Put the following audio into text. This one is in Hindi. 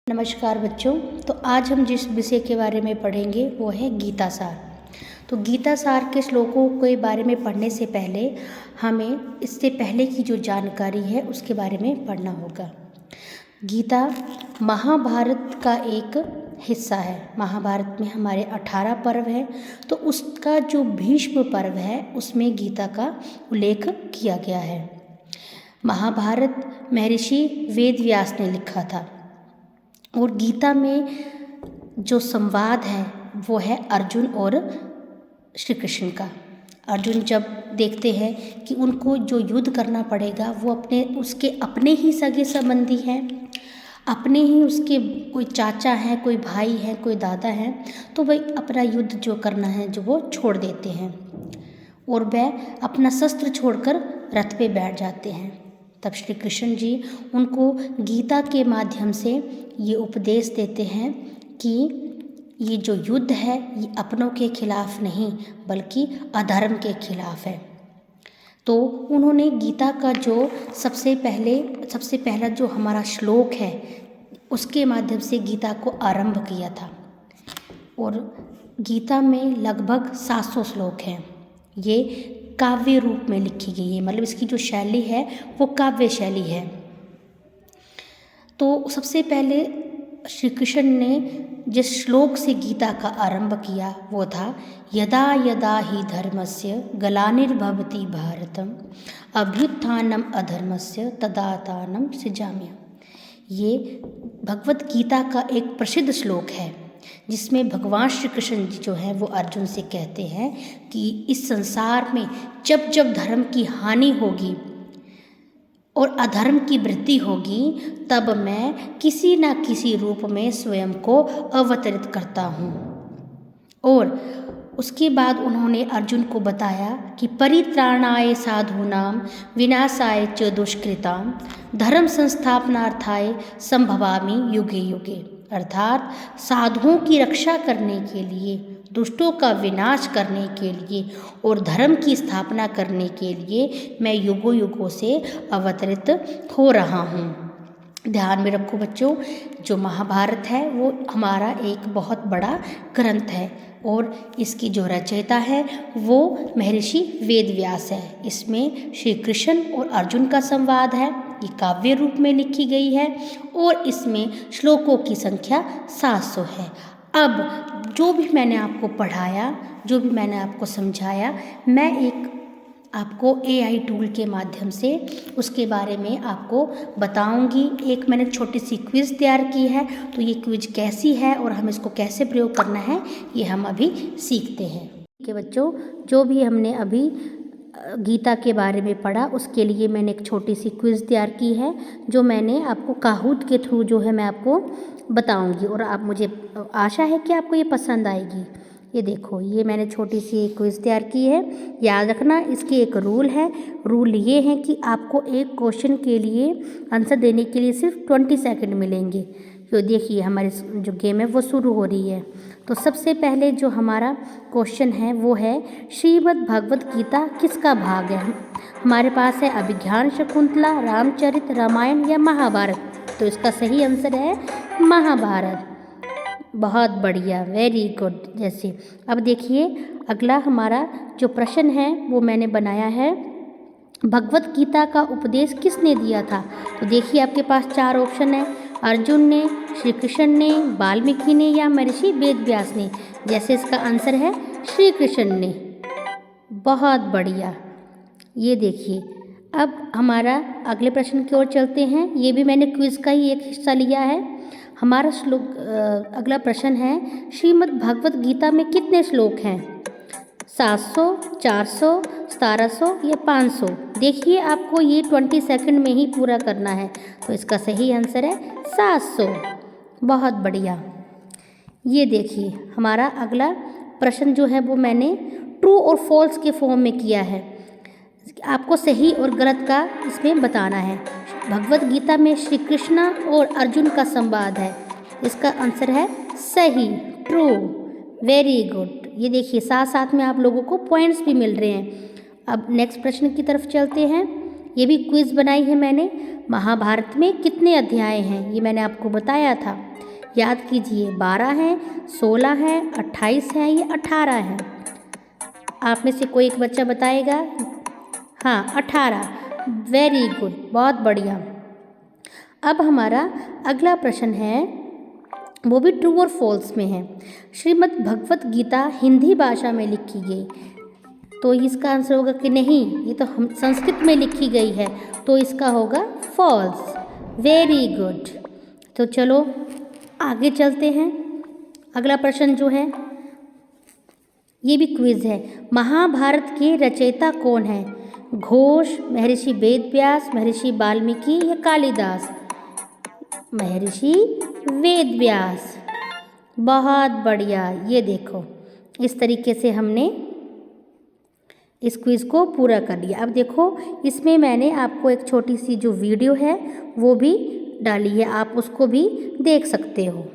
नमस्कार बच्चों। तो आज हम जिस विषय के बारे में पढ़ेंगे वो है गीता सार। तो गीता सार के श्लोकों के बारे में पढ़ने से पहले हमें इससे पहले की जो जानकारी है उसके बारे में पढ़ना होगा। गीता महाभारत का एक हिस्सा है। महाभारत में हमारे 18 पर्व हैं, तो उसका जो भीष्म पर्व है उसमें गीता का उल्लेख किया गया है। महाभारत महर्षि वेद व्यास ने लिखा था और गीता में जो संवाद है वो है अर्जुन और श्री कृष्ण का। अर्जुन जब देखते हैं कि उनको जो युद्ध करना पड़ेगा वो उसके अपने ही सगे संबंधी हैं, अपने ही उसके कोई चाचा हैं, कोई भाई हैं, कोई दादा हैं, तो वह अपना युद्ध जो करना है जो वो छोड़ देते हैं और वह अपना शस्त्र छोड़कर रथ पे बैठ जाते हैं। तब श्री कृष्ण जी उनको गीता के माध्यम से ये उपदेश देते हैं कि ये जो युद्ध है ये अपनों के खिलाफ नहीं बल्कि अधर्म के खिलाफ है। तो उन्होंने गीता का जो सबसे पहला जो हमारा श्लोक है उसके माध्यम से गीता को आरंभ किया था। और गीता में लगभग 700 श्लोक हैं। ये काव्य रूप में लिखी गई है, मतलब इसकी जो शैली है वो काव्य शैली है। तो सबसे पहले श्री कृष्ण ने जिस श्लोक से गीता का आरंभ किया वो था यदा यदा ही धर्मस्य ग्लानिर्भवति भारतम अभ्युत्थानम अधर्मस्य तदात्मानं सृजाम्यहम्। ये भगवत गीता का एक प्रसिद्ध श्लोक है जिसमें भगवान श्री कृष्ण जी जो है वो अर्जुन से कहते हैं कि इस संसार में जब जब धर्म की हानि होगी और अधर्म की वृद्धि होगी तब मैं किसी न किसी रूप में स्वयं को अवतरित करता हूँ। और उसके बाद उन्होंने अर्जुन को बताया कि परित्राणाय साधूनां विनाशाय च दुष्कृतां धर्म संस्थापनार्थाय संभवामि युगे युगे। अर्थात साधुओं की रक्षा करने के लिए, दुष्टों का विनाश करने के लिए और धर्म की स्थापना करने के लिए मैं युगों युगों से अवतरित हो रहा हूँ। ध्यान में रखो बच्चों, जो महाभारत है वो हमारा एक बहुत बड़ा ग्रंथ है और इसकी जो रचयिता है वो महर्षि वेद व्यास है। इसमें श्री कृष्ण और अर्जुन का संवाद है। ये काव्य रूप में लिखी गई है और इसमें श्लोकों की संख्या 700 है। अब जो भी मैंने आपको पढ़ाया, जो भी मैंने आपको समझाया, मैं एक आपको AI टूल के माध्यम से उसके बारे में आपको बताऊंगी। एक मैंने छोटी सी क्विज़ तैयार की है, तो ये क्विज़ कैसी है और हम इसको कैसे प्रयोग करना है ये हम अभी सीखते हैं। ठीक है बच्चों, जो भी हमने अभी गीता के बारे में पढ़ा उसके लिए मैंने एक छोटी सी क्विज़ तैयार की है जो मैंने आपको काहूत के थ्रू जो है मैं आपको बताऊंगी और आप मुझे आशा है कि आपको ये पसंद आएगी। ये देखो, ये मैंने छोटी सी एक क्विज़ तैयार की है। याद रखना इसके एक रूल है। रूल ये है कि आपको एक क्वेश्चन के लिए आंसर देने के लिए सिर्फ 20 सेकंड मिलेंगे। तो देखिए हमारी जो गेम है वो शुरू हो रही है। तो सबसे पहले जो हमारा क्वेश्चन है वो है श्रीमद् भगवत गीता किसका भाग है। हमारे पास है अभिज्ञान शकुंतला, रामचरित, रामायण या महाभारत। तो इसका सही आंसर है महाभारत। बहुत बढ़िया, वेरी गुड। जैसे अब देखिए अगला हमारा जो प्रश्न है वो मैंने बनाया है भगवत गीता का उपदेश किसने दिया था। तो देखिए आपके पास 4 ऑप्शन है, अर्जुन ने, श्री कृष्ण ने, वाल्मीकि ने या महर्षि वेद व्यास ने। जैसे इसका आंसर है श्री कृष्ण ने। बहुत बढ़िया। ये देखिए अब हमारा अगले प्रश्न की ओर चलते हैं। ये भी मैंने क्विज़ का ही एक हिस्सा लिया है। हमारा अगला प्रश्न है श्रीमद् भगवत गीता में कितने श्लोक हैं। 700, 400, 1700 या 500। देखिए आपको ये 20 सेकंड में ही पूरा करना है। तो इसका सही आंसर है 700। बहुत बढ़िया। ये देखिए हमारा अगला प्रश्न जो है वो मैंने ट्रू और फॉल्स के फॉर्म में किया है। आपको सही और गलत का इसमें बताना है। भगवत गीता में श्री कृष्ण और अर्जुन का संवाद है। इसका आंसर है सही, ट्रू। Very good. ये देखिए साथ साथ में आप लोगों को पॉइंट्स भी मिल रहे हैं। अब नेक्स्ट प्रश्न की तरफ चलते हैं। ये भी क्विज़ बनाई है मैंने। महाभारत में कितने अध्याय हैं, ये मैंने आपको बताया था। याद कीजिए, 12 हैं, 16 हैं, 28 हैं, ये 18 हैं। आप में से कोई एक बच्चा बताएगा? हाँ, 18। वेरी गुड, बहुत बढ़िया। अब हमारा अगला प्रश्न है, वो भी ट्रू और फॉल्स में है। श्रीमद् भगवत गीता हिंदी भाषा में लिखी गई, तो इसका आंसर होगा कि नहीं, ये तो हम संस्कृत में लिखी गई है, तो इसका होगा फॉल्स। Very good. तो चलो आगे चलते हैं। अगला प्रश्न जो है, ये भी क्विज है। महाभारत के रचयिता कौन है? घोष, महर्षि वेदव्यास, महर्षि वाल्मीकि या कालिदास? महर्षि वेदव्यास। बहुत बढ़िया। ये देखो, इस तरीके से हमने इस क्विज को पूरा कर लिया। अब देखो, इसमें मैंने आपको एक छोटी सी जो वीडियो है वो भी डाली है, आप उसको भी देख सकते हो।